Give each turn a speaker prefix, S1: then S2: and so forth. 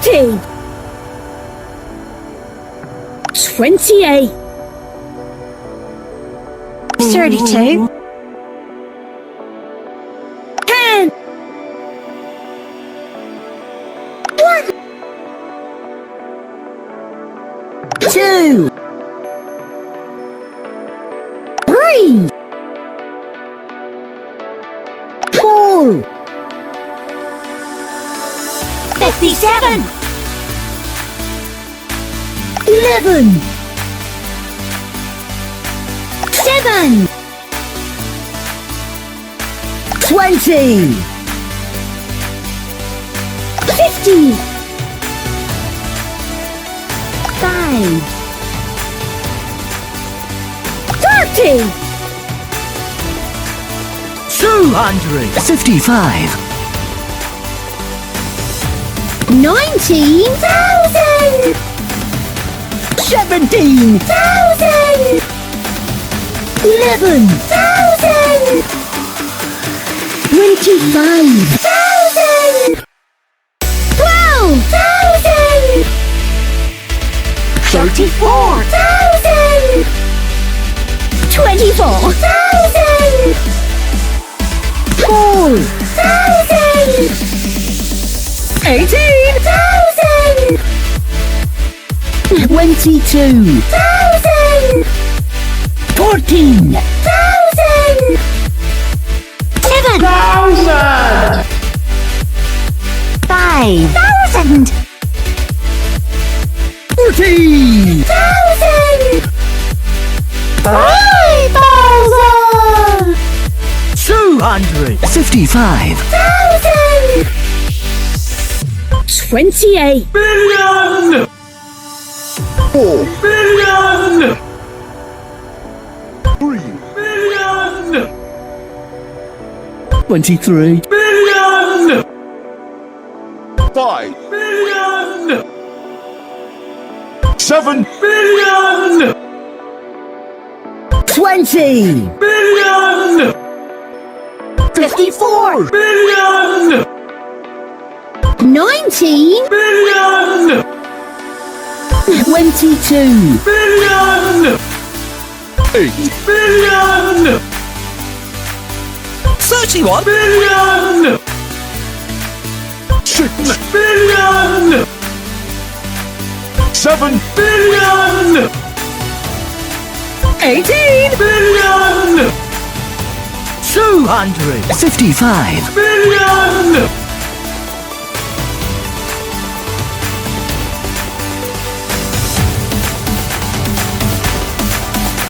S1: 30. 28.
S2: 32.
S1: 10. 1. 2. 3. 4.
S2: 57.
S1: 11. 7. 20. 50. 5. 30.
S3: 255.
S1: 19,000.
S3: 17,000.
S1: 11,000. 25,000. 12,000.
S3: 34,000.
S1: 24,000. 4,000. 18,000. 22,000. 14,000.
S2: 7,000. 5,000.
S3: 40,000.
S2: 5,000.
S3: 255.
S1: 28.
S4: Billion!
S3: 4
S4: Billion!
S3: 3
S4: Billion!
S3: 23
S4: Billion!
S3: 5
S4: Billion!
S3: 7
S4: Billion!
S1: 20.
S4: Billion!
S3: 54
S4: Billion!
S1: 19.
S4: Billion!
S1: 22.
S4: Billion!
S3: 8
S4: Billion!
S3: 31
S4: Billion!
S3: 6
S4: Billion!
S3: 7
S4: Billion!
S1: 18.
S4: Billion!
S3: 255
S4: Billion!